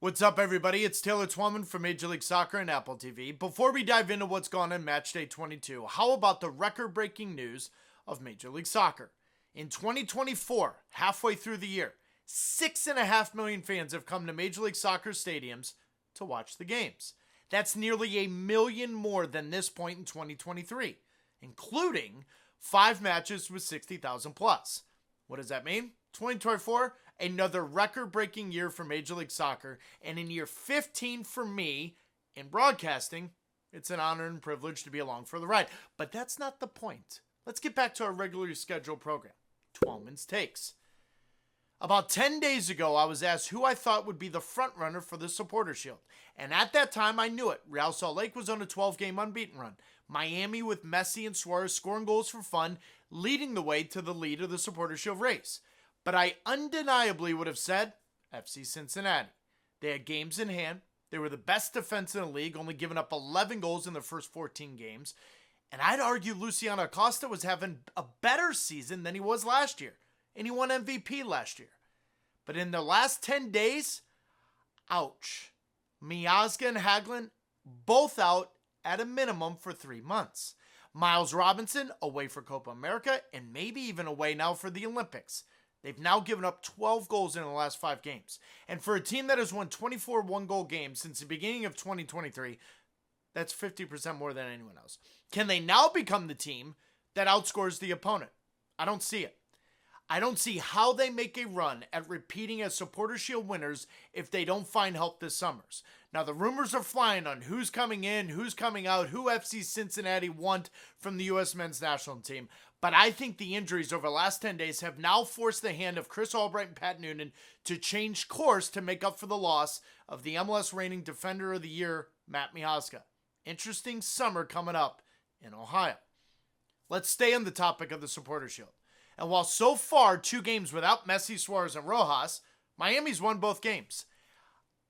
What's up, everybody? It's Taylor Twellman from Major League Soccer and Apple TV. Before we dive into what's gone on Matchday 22, how about the record-breaking news of Major League Soccer? In 2024, halfway through the year, 6.5 million fans have come to Major League Soccer stadiums to watch the games. That's nearly 1 million more than this point in 2023, including 5 matches with 60,000 plus. What does that mean? 2024, another record-breaking year for Major League Soccer, and in year 15 for me in broadcasting, it's an honor and privilege to be along for the ride. But that's not the point. Let's get back to our regularly scheduled program, Twellman's Takes. About 10 days ago, I was asked who I thought would be the front runner for the Supporters Shield. And at that time, I knew it. Real Salt Lake was on a 12-game unbeaten run. Miami with Messi and Suarez scoring goals for fun, leading the way to the lead of the Supporters Shield race. But I undeniably would have said FC Cincinnati. They had games in hand. They were the best defense in the league, only giving up 11 goals in their first 14 games. And I'd argue Luciano Acosta was having a better season than he was last year. And he won MVP last year. But in the last 10 days, ouch. Miazga and Hagglund both out at a minimum for 3 months. Miles Robinson away for Copa America and maybe even away now for the Olympics. They've now given up 12 goals in the last 5 games. And for a team that has won 24 one-goal games since the beginning of 2023, that's 50% more than anyone else. Can they now become the team that outscores the opponent? I don't see it. I don't see how they make a run at repeating as Supporters Shield winners if they don't find help this summer. Now, the rumors are flying on who's coming in, who's coming out, who FC Cincinnati want from the U.S. men's national team. But I think the injuries over the last 10 days have now forced the hand of Chris Albright and Pat Noonan to change course to make up for the loss of the MLS reigning Defender of the Year, Matt Miazga. Interesting summer coming up in Ohio. Let's stay on the topic of the Supporters Shield. And while so far 2 games without Messi, Suarez, and Rojas, Miami's won both games.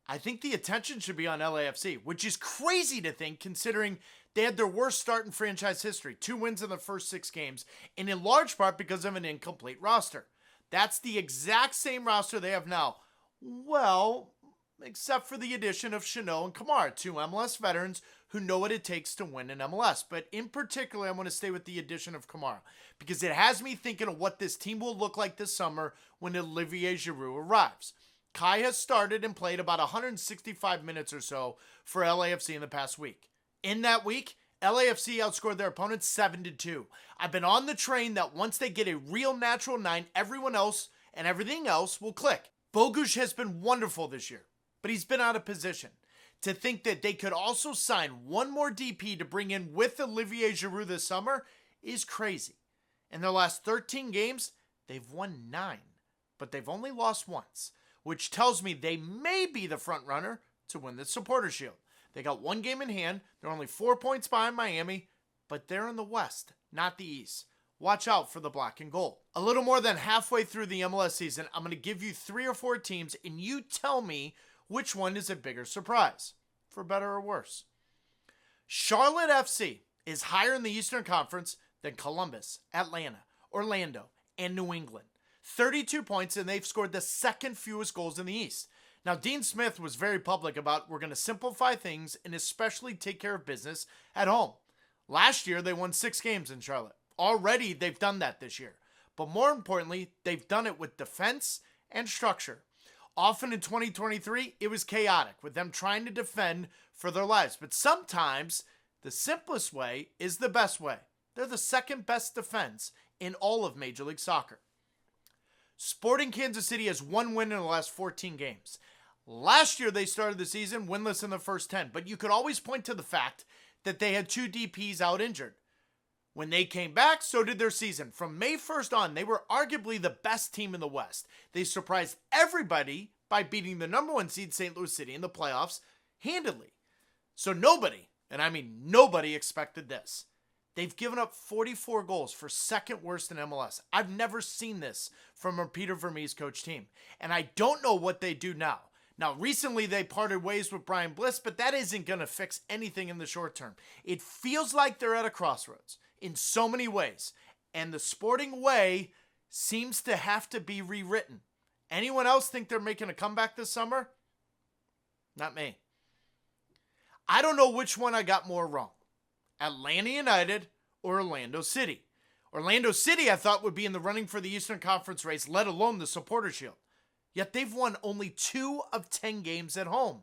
I think the attention should be on LAFC, which is crazy to think considering they had their worst start in franchise history, 2 wins in the first 6 games, and in large part because of an incomplete roster. That's the exact same roster they have now. Well, except for the addition of Chanot and Kamara, 2 MLS veterans who know what it takes to win in MLS. But in particular, I want to stay with the addition of Kamara because it has me thinking of what this team will look like this summer when Olivier Giroud arrives. Kai has started and played about 165 minutes or so for LAFC in the past week. In that week, LAFC outscored their opponents 7-2. I've been on the train that once they get a real natural 9, everyone else and everything else will click. Bogusz has been wonderful this year, but he's been out of position. To think that they could also sign one more DP to bring in with Olivier Giroud this summer is crazy. In their last 13 games, they've won 9, but they've only lost once, which tells me they may be the front runner to win the Supporters Shield. They got 1 game in hand. They're only 4 points behind Miami, but they're in the West, not the East. Watch out for the black and gold. A little more than halfway through the MLS season, I'm going to give you 3 or 4 teams, and you tell me which one is a bigger surprise, for better or worse. Charlotte FC is higher in the Eastern Conference than Columbus, Atlanta, Orlando, and New England. 32 points, and they've scored the second fewest goals in the East. Now, Dean Smith was very public about we're going to simplify things and especially take care of business at home. Last year, they won 6 games in Charlotte. Already, they've done that this year. But more importantly, they've done it with defense and structure. Often in 2023, it was chaotic with them trying to defend for their lives. But sometimes the simplest way is the best way. They're the second best defense in all of Major League Soccer. Sporting Kansas City has 1 win in the last 14 games. Last year, they started the season winless in the first 10, but you could always point to the fact that they had 2 DPs out injured. When they came back, so did their season. From May 1st on, they were arguably the best team in the West. They surprised everybody by beating the number 1 seed St. Louis City in the playoffs handedly. So nobody, and I mean nobody, expected this. They've given up 44 goals for second worst in MLS. I've never seen this from a Peter Vermes coach team. And I don't know what they do now. Now, recently they parted ways with Brian Bliss, but that isn't going to fix anything in the short term. It feels like they're at a crossroads in so many ways. And the Sporting way seems to have to be rewritten. Anyone else think they're making a comeback this summer? Not me. I don't know which one I got more wrong. Atlanta United or Orlando City. Orlando City I thought would be in the running for the Eastern Conference race, let alone the Supporters' Shield. Yet they've won only 2 of 10 games at home.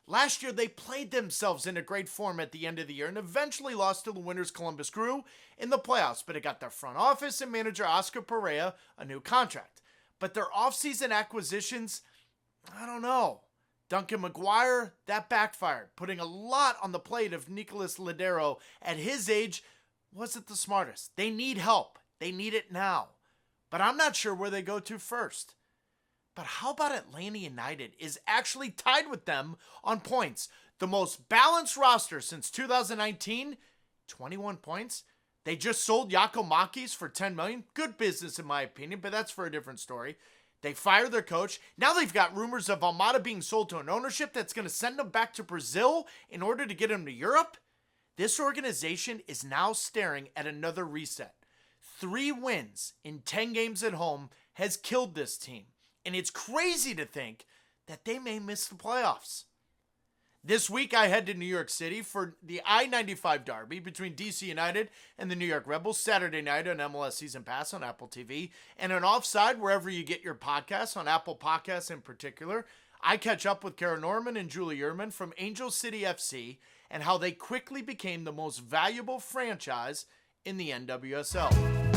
Last year, they played themselves into great form at the end of the year and eventually lost to the winners Columbus Crew in the playoffs, but it got their front office and manager Oscar Pereira a new contract. But their offseason acquisitions, I don't know. Duncan McGuire, that backfired, putting a lot on the plate of Nicolas Ladero at his age wasn't the smartest. They need help. They need it now. But I'm not sure where they go to first. But how about Atlanta United is actually tied with them on points? The most balanced roster since 2019, 21 points. They just sold Jaco Makis for $10 million. Good business in my opinion, but that's for a different story. They fired their coach. Now they've got rumors of Almada being sold to an ownership that's going to send them back to Brazil in order to get him to Europe. This organization is now staring at another reset. 3 wins in 10 games at home has killed this team. And it's crazy to think that they may miss the playoffs. This week, I head to New York City for the I-95 derby between DC United and the New York Rebels Saturday night on MLS Season Pass on Apple TV and on Offside wherever you get your podcasts, on Apple Podcasts in particular. I catch up with Kara Norman and Julie Ehrman from Angel City FC and how they quickly became the most valuable franchise in the NWSL.